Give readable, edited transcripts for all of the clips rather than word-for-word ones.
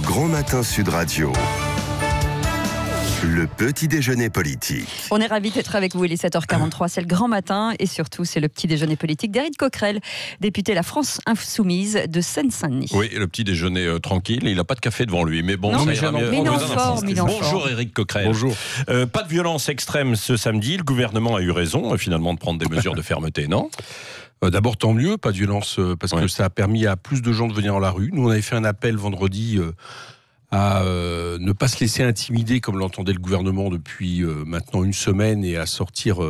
Grand Matin Sud Radio. Le petit déjeuner politique. On est ravis d'être avec vous, il est 7h43, c'est le grand matin et surtout c'est le petit déjeuner politique d'Éric Coquerel, député La France Insoumise de Seine-Saint-Denis. Oui, le petit déjeuner tranquille, il n'a pas de café devant lui, mais bon, non, ça ira mieux. Bonjour Éric Coquerel. Bonjour. Pas de violence extrême ce samedi, le gouvernement a eu raison finalement de prendre des mesures de fermeté, non ? D'abord, tant mieux, pas de violence, parce que ça a permis à plus de gens de venir dans la rue. Nous, on avait fait un appel vendredi à ne pas se laisser intimider, comme l'entendait le gouvernement depuis maintenant une semaine, et à sortir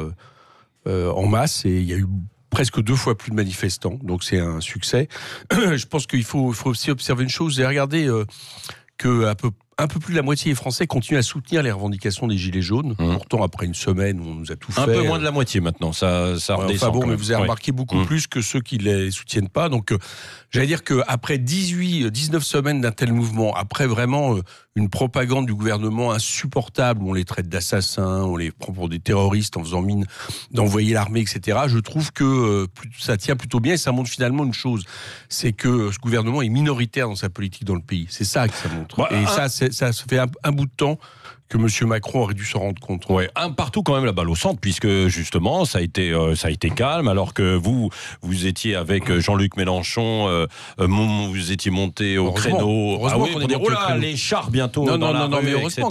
en masse. Et il y a eu presque 2 fois plus de manifestants, donc c'est un succès. Je pense qu'il faut aussi observer une chose, et regarder que un peu plus de la moitié des Français continuent à soutenir les revendications des Gilets jaunes. Pourtant, après une semaine où on nous a tout fait... Un peu moins de la moitié maintenant, ça redescend. Enfin bon, mais vous avez remarqué beaucoup plus que ceux qui ne les soutiennent pas. Donc, j'allais dire qu'après 19 semaines d'un tel mouvement, après vraiment une propagande du gouvernement insupportable, où on les traite d'assassins, on les prend pour des terroristes en faisant mine d'envoyer l'armée, etc., je trouve que ça tient plutôt bien, et ça montre finalement une chose, c'est que ce gouvernement est minoritaire dans sa politique dans le pays. C'est ça que ça montre. Et ça se fait un bout de temps que M. Macron aurait dû se rendre compte. Ouais, un partout quand même la balle au centre, puisque justement ça a été calme, alors que vous étiez avec Jean-Luc Mélenchon, vous étiez monté au créneau. Heureusement qu'on est monté au créneau. Les chars bientôt dans la rue, etc.,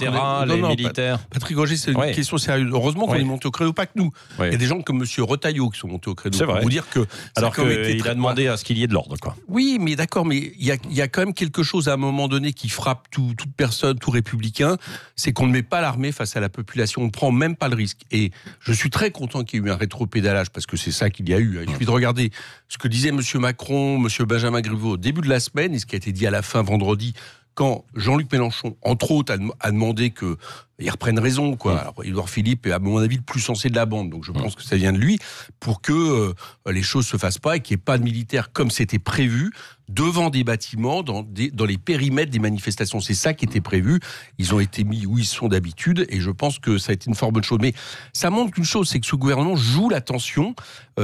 les militaires. Patrick Roger, c'est une question sérieuse. Heureusement qu'on est monté au créneau, pas que nous. Il y a des gens comme M. Retailleau qui sont montés au créneau. C'est vrai. Pour vous dire que alors qu'il a demandé à ce qu'il y ait de l'ordre, quoi. Oui, mais d'accord, mais il y a quand même quelque chose à un moment donné qui frappe toute personne, tout républicain, c'est qu'on ne met pas l'armée face à la population, on ne prend même pas le risque. Et je suis très content qu'il y ait eu un rétropédalage, parce que c'est ça qu'il y a eu. Il suffit de regarder ce que disait M. Macron, M. Benjamin Griveaux au début de la semaine, et ce qui a été dit à la fin vendredi, quand Jean-Luc Mélenchon, entre autres, a demandé qu'ils reprennent raison, quoi. Alors, Édouard Philippe est, à mon avis, le plus sensé de la bande, donc je pense que ça vient de lui, pour que les choses se fassent pas et qu'il n'y ait pas de militaires comme c'était prévu devant des bâtiments, dans les périmètres des manifestations. C'est ça qui était prévu. Ils ont été mis où ils sont d'habitude, et je pense que ça a été une fort bonne chose. Mais ça montre qu'une chose, c'est que ce gouvernement joue la tension,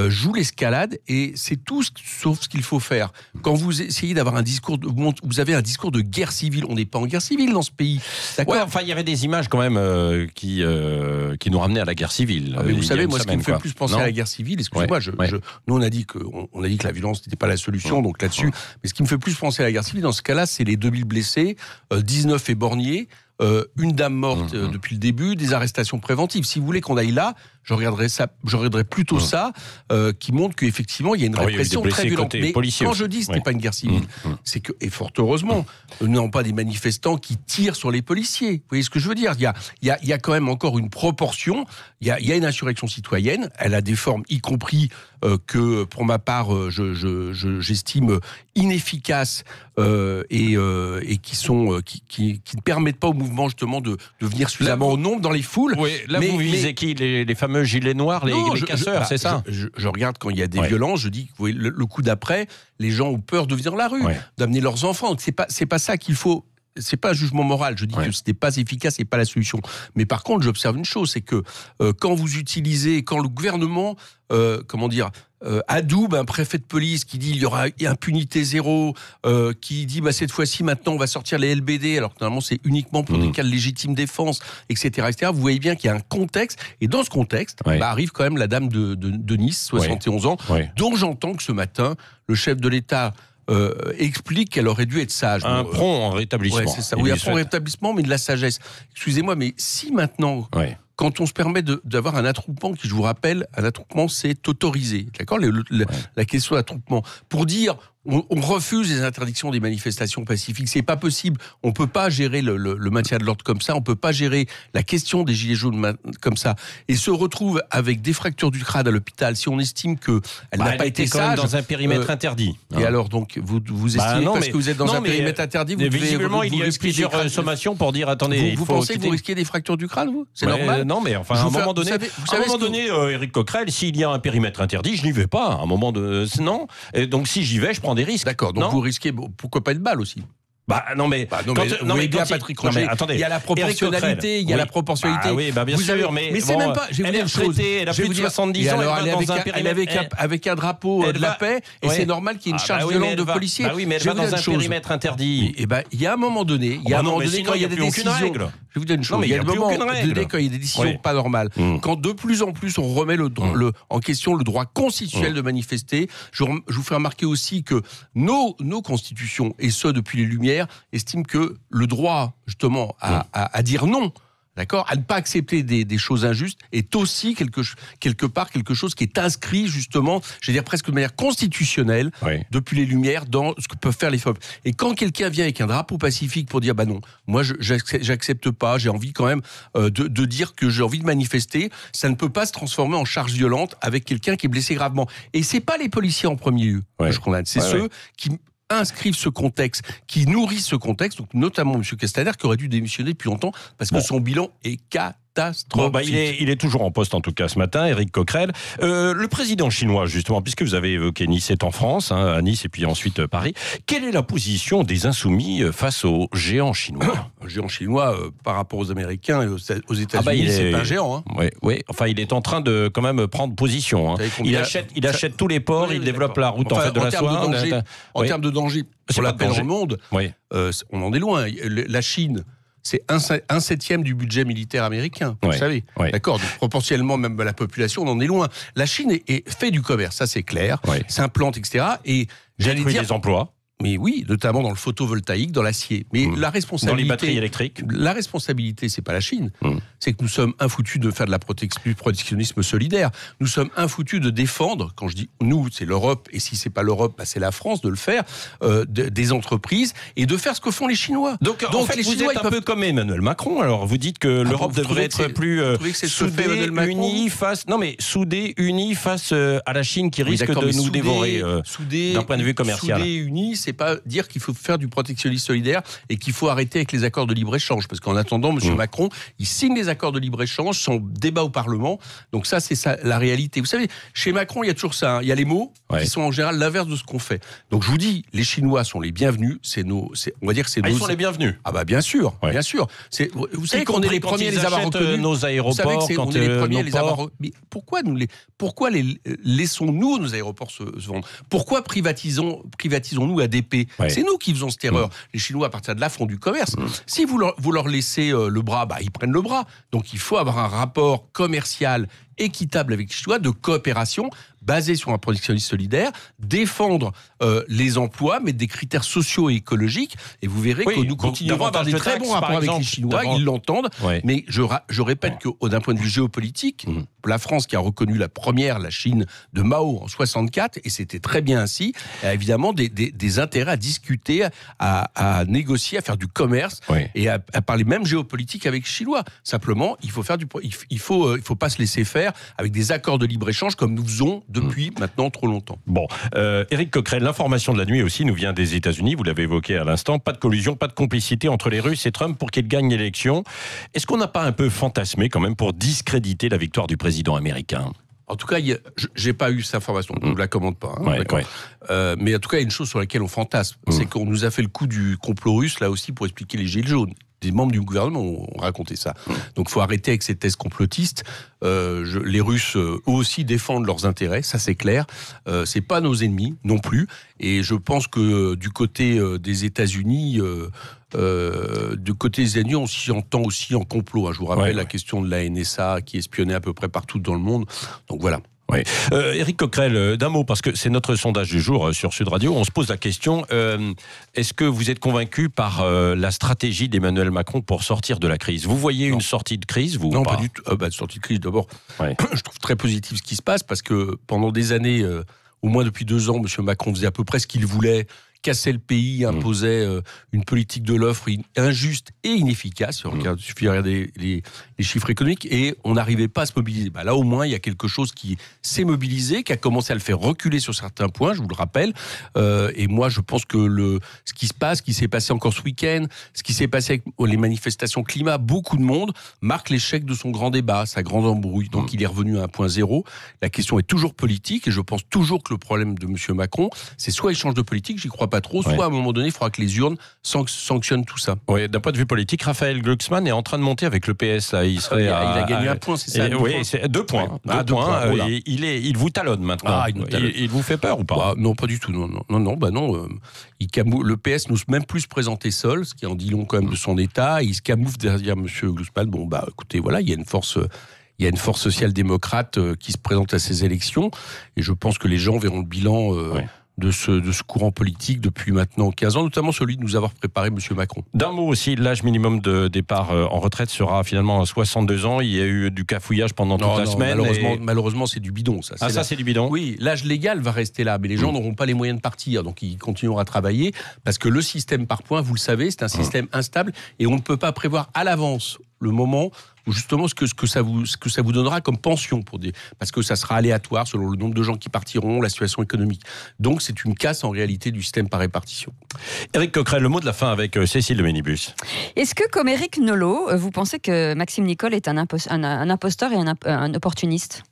joue l'escalade, et c'est tout sauf ce qu'il faut faire. Quand vous essayez d'avoir un discours, vous avez un discours de guerre civile. On n'est pas en guerre civile dans ce pays. D'accord ? Ouais, enfin, il y avait des images quand même qui nous ramenaient à la guerre civile. Mais vous savez, moi, ce qui me fait plus penser à la guerre civile, excusez-moi, nous on a dit que la violence n'était pas la solution, donc là-dessus. Mais ce qui me fait plus penser à la guerre civile, dans ce cas-là, c'est les 2000 blessés, 19 éborgnés, une dame morte depuis le début, des arrestations préventives. Si vous voulez qu'on aille là, je regarderais plutôt ça, qui montre qu'effectivement, il y a une répression très violente. Mais quand je dis que ce n'est pas une guerre civile, c'est que, et fort heureusement, nous n'avons pas des manifestants qui tirent sur les policiers. Vous voyez ce que je veux dire ? Il y a quand même encore une proportion. Il y a une insurrection citoyenne. Elle a des formes, y compris que, pour ma part, j'estime inefficaces et qui ne permettent pas au mouvement justement de venir suffisamment au nombre dans les foules. Oui, là, vous visez qui, les fameux gilets noirs, les casseurs, c'est ça ? Je regarde quand il y a des violences, je dis que le coup d'après, les gens ont peur de venir dans la rue, d'amener leurs enfants. Donc c'est pas ça qu'il faut. C'est pas un jugement moral. Je dis que ce n'est pas efficace, c'est pas la solution. Mais par contre, j'observe une chose, c'est que quand le gouvernement, adoube un préfet de police qui dit il y aura impunité zéro, qui dit cette fois-ci maintenant on va sortir les LBD, alors que normalement c'est uniquement pour des cas de légitime défense, etc., etc. Vous voyez bien qu'il y a un contexte, et dans ce contexte arrive quand même la dame de Nice, 71 ans, dont j'entends que ce matin le chef de l'État explique qu'elle aurait dû être sage. Un prompt rétablissement. Ouais, c'est ça. Oui, un prompt rétablissement, mais de la sagesse. Excusez-moi, mais si maintenant, quand on se permet d'avoir un attroupement, qui, je vous rappelle, un attroupement, c'est autorisé. D'accord ? La question d'attroupement. Pour dire, on refuse les interdictions des manifestations pacifiques. C'est pas possible. On peut pas gérer le maintien de l'ordre comme ça. On peut pas gérer la question des gilets jaunes comme ça. Et se retrouve avec des fractures du crâne à l'hôpital, si on estime qu'elle n'a pas été sage. Dans un périmètre interdit. Et alors, donc, vous estimez parce que vous êtes dans un périmètre interdit, vous devez... Visiblement, il y a eu plusieurs sommations pour dire, attendez... Vous pensez que vous risquez des fractures du crâne, vous ? C'est normal ? Non, mais enfin, à un moment donné, Éric Coquerel, s'il y a un périmètre interdit, je n'y vais pas. À un moment de... Non. Et donc, si j'y vais, je prends des risques. D'accord, donc vous risquez, pourquoi pas une balle aussi ? Non mais, vous voyez bien Patrick Rocher, il y a la proportionnalité, il y a la proportionnalité. Oui, bien sûr, mais c'est même pas. Je vais vous dire une chose. Elle a plus de 70 ans, elle est avec un drapeau de la paix, et c'est normal qu'il y ait une charge violente de policiers. Oui, mais elle va dans un périmètre interdit. Et il y a un moment donné, quand il y a des décisions. Je vous dis une chose. Il y a un moment donné quand il y a des décisions pas normales. Quand de plus en plus on remet en question le droit constitutionnel de manifester. Je vous fais remarquer aussi que nos constitutions, et ce depuis les Lumières, estiment que le droit justement à dire non, d'accord, à ne pas accepter des choses injustes, est aussi quelque part quelque chose qui est inscrit justement, je veux dire presque de manière constitutionnelle, depuis les Lumières, dans ce que peuvent faire les peuples. Et quand quelqu'un vient avec un drapeau pacifique pour dire non, moi j'accepte pas, j'ai envie quand même de dire que j'ai envie de manifester, ça ne peut pas se transformer en charge violente avec quelqu'un qui est blessé gravement. Et c'est pas les policiers en premier lieu que je condamne, c'est ceux qui inscrivent ce contexte, qui nourrissent ce contexte, donc notamment M. Castaner, qui aurait dû démissionner depuis longtemps, parce que son bilan est catastrophique. Il est toujours en poste, en tout cas, ce matin, Éric Coquerel. Le président chinois, justement, puisque vous avez évoqué Nice, est en France, à Nice, et puis ensuite Paris. Quelle est la position des Insoumis face aux géants chinois? Un géant chinois, par rapport aux Américains et aux États-Unis, c'est pas un géant. Oui, enfin, il est en train de quand même prendre position. Il achète tous les ports, il développe la route de la soie. En termes de danger pour la paix dans le monde, on en est loin. La Chine, c'est un septième du budget militaire américain, vous savez. D'accord, donc proportionnellement même à la population, on en est loin. La Chine fait du commerce, ça c'est clair, s'implante, etc. Et j'allais dire des emplois. Mais oui, notamment dans le photovoltaïque, dans l'acier. Mais la responsabilité... Dans les batteries électriques. La responsabilité, c'est pas la Chine. C'est que nous sommes infoutus de faire de la protectionnisme solidaire. Nous sommes infoutus de défendre, quand je dis nous, c'est l'Europe, et si c'est pas l'Europe, c'est la France, de le faire, des entreprises, et de faire ce que font les Chinois. Donc en fait, vous êtes un peu comme Emmanuel Macron, alors vous dites que l'Europe devrait être plus soudée, unie face... Non mais soudée, unie face à la Chine qui risque de nous dévorer d'un point de vue commercial. Soudée, unie, c'est pas dire qu'il faut faire du protectionnisme solidaire et qu'il faut arrêter avec les accords de libre-échange. Parce qu'en attendant, M. Macron, il signe les accords de libre-échange sans débat au Parlement. Donc ça, c'est ça, la réalité. Vous savez, chez Macron, il y a toujours ça. Il y a les mots qui sont en général l'inverse de ce qu'on fait. Donc je vous dis, les Chinois sont les bienvenus. On va dire que c'est ils sont les bienvenus. Ah bah bien sûr, bien sûr. Vous savez qu'on est les premiers à les avoir reconnus. Nos aéroports, vous savez qu'on est les premiers à les avoir. Mais pourquoi laissons-nous nos aéroports se vendre? Pourquoi privatisons-nous ADP? C'est nous qui faisons cette erreur. Les Chinois, à partir de là, font du commerce. Si vous leur laissez le bras, ils prennent le bras. Donc il faut avoir un rapport commercial équitable avec les Chinois, de coopération, basé sur un protectionnisme solidaire, défendre les emplois, mettre des critères sociaux et écologiques, et vous verrez que nous continuerons à avoir des très bons rapports avec les Chinois, ils l'entendent, mais je répète que d'un point de vue géopolitique, la France qui a reconnu la Chine de Mao en 64, et c'était très bien ainsi, a évidemment des intérêts à discuter, à négocier, à faire du commerce, et à parler même géopolitique avec les Chinois. Simplement, il faut pas se laisser faire avec des accords de libre-échange comme nous faisons depuis maintenant trop longtemps. Bon, Éric Coquerel, l'information de la nuit aussi nous vient des États-Unis, vous l'avez évoqué à l'instant, pas de collusion, pas de complicité entre les Russes et Trump pour qu'il gagne l'élection. Est-ce qu'on n'a pas un peu fantasmé quand même pour discréditer la victoire du président américain ? En tout cas, j'ai pas eu cette information, je ne la commande pas. Mais en tout cas, il y a une chose sur laquelle on fantasme, c'est qu'on nous a fait le coup du complot russe, là aussi, pour expliquer les gilets jaunes. Des membres du gouvernement ont raconté ça. Donc il faut arrêter avec ces thèses complotistes. Les Russes, eux aussi, défendent leurs intérêts, ça c'est clair. C'est pas nos ennemis non plus. Et je pense que du côté des États-Unis, on s'y entend aussi en complot. Je vous rappelle la question de la NSA qui espionnait à peu près partout dans le monde. Donc voilà. Oui. Éric Coquerel, d'un mot, parce que c'est notre sondage du jour sur Sud Radio, on se pose la question, est-ce que vous êtes convaincu par la stratégie d'Emmanuel Macron pour sortir de la crise ? Vous voyez une sortie de crise, vous ? Non, pas du tout. Sortie de crise, d'abord, je trouve très positif ce qui se passe, parce que pendant des années, au moins depuis 2 ans, M. Macron faisait à peu près ce qu'il voulait, cassait le pays, imposait une politique de l'offre injuste et inefficace. Il suffit de regarder les chiffres économiques, et on n'arrivait pas à se mobiliser. Là, au moins, il y a quelque chose qui s'est mobilisé, qui a commencé à le faire reculer sur certains points, je vous le rappelle. Et moi, je pense que ce qui s'est passé encore ce week-end, ce qui s'est passé avec les manifestations climat, beaucoup de monde marque l'échec de son grand débat, sa grande embrouille. Donc, il est revenu à un point zéro. La question est toujours politique, et je pense toujours que le problème de M. Macron, c'est soit il change de politique, j'y crois pas pas trop, soit à un moment donné, il faudra que les urnes sanctionnent tout ça. Oui, d'un point de vue politique, Raphaël Glucksmann est en train de monter avec le PS. Là. Il serait il a gagné un point, c'est ça? Oui, c'est 2 points. Deux points. Il vous talonne maintenant. Il vous fait peur ou pas? Non, pas du tout. Non. Le PS n'ose même plus se présenter seul, ce qui en dit long quand même de son état. Il se camoufle derrière M. Glucksmann. Bon, écoutez, voilà, il y a une force social-démocrate qui se présente à ces élections. Et je pense que les gens verront le bilan de ce courant politique depuis maintenant 15 ans, notamment celui de nous avoir préparé M. Macron. D'un mot aussi, l'âge minimum de départ en retraite sera finalement à 62 ans. Il y a eu du cafouillage pendant toute la semaine. Malheureusement, c'est du bidon. Ça, c'est du bidon? Oui, l'âge légal va rester là, mais les gens n'auront pas les moyens de partir, donc ils continueront à travailler, parce que le système par points, vous le savez, c'est un système instable, et on ne peut pas prévoir à l'avance le moment où justement ce que ça vous donnera comme pension parce que ça sera aléatoire selon le nombre de gens qui partiront, la situation économique. Donc c'est une casse en réalité du système par répartition. Éric Coquerel, le mot de la fin avec Cécile de Ménibus. Est-ce que, comme Éric Nolot, vous pensez que Maxime Nicole est un imposteur et un opportuniste?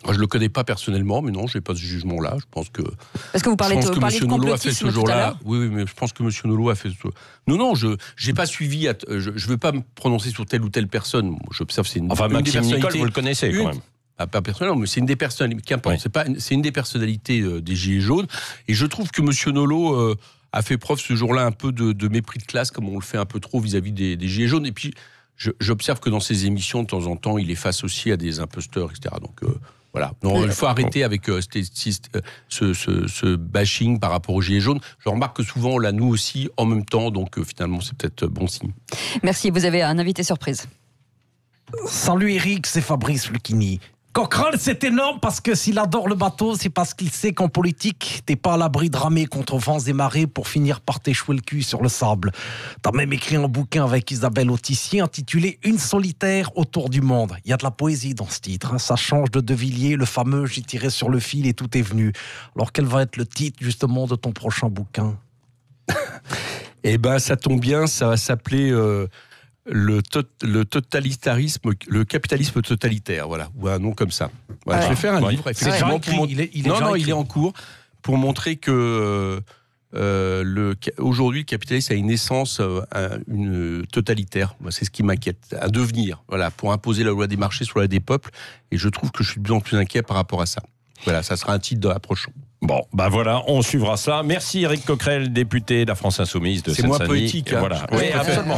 Moi, je ne le connais pas personnellement, mais non, je n'ai pas ce jugement-là. Je pense que. Parce que vous parlez de complotisme tout à l'heure. Oui, mais je pense que M. Nolot a fait ce. Non, je n'ai pas suivi. Je ne veux pas me prononcer sur telle ou telle personne. J'observe, c'est une. Enfin, Maxime Nicole, vous le connaissez quand même. Pas personnellement, mais c'est une des personnes. Qu'importe, c'est une des personnalités des Gilets jaunes. Et je trouve que M. Nolot a fait preuve ce jour-là un peu de mépris de classe, comme on le fait un peu trop vis-à-vis des Gilets jaunes. Et puis, j'observe que dans ses émissions, de temps en temps, il est face aussi à des imposteurs, etc. Donc. Voilà. Non, il faut arrêter avec ce bashing par rapport aux Gilets jaunes. Je remarque que souvent, on l'a nous aussi en même temps, donc finalement, c'est peut-être bon signe. Merci, vous avez un invité surprise. Salut Eric, c'est Fabrice Lucchini. Coquerel, c'est énorme parce que s'il adore le bateau, c'est parce qu'il sait qu'en politique, t'es pas à l'abri de ramer contre vents et marées pour finir par t'échouer le cul sur le sable. T'as même écrit un bouquin avec Isabelle Autissier intitulé Une solitaire autour du monde. Il y a de la poésie dans ce titre. Ça change de De Villiers, le fameux J'ai tiré sur le fil et tout est venu. Alors quel va être le titre justement de ton prochain bouquin? Eh ben, ça tombe bien, ça va s'appeler... le totalitarisme, le capitalisme totalitaire, voilà, ou un nom comme ça. Voilà, je vais faire un livre, effectivement. Il est en cours pour montrer que aujourd'hui le capitalisme a une essence, une totalitaire. C'est ce qui m'inquiète, un devenir, voilà, pour imposer la loi des marchés sur la loi des peuples. Et je trouve que je suis de plus en plus inquiet par rapport à ça. Voilà, ça sera un titre approchant. Bon, voilà, on suivra ça. Merci Éric Coquerel, député de la France Insoumise de Seine-Saint-Denis. C'est moins poétique. Voilà. Oui, absolument.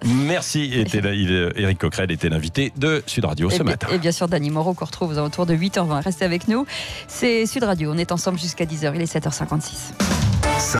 Merci. Éric Coquerel était l'invité de Sud Radio ce matin. Et bien sûr, Dany Moreau, qu'on retrouve aux alentours de 8h20. Restez avec nous. C'est Sud Radio. On est ensemble jusqu'à 10h. Il est 7h56.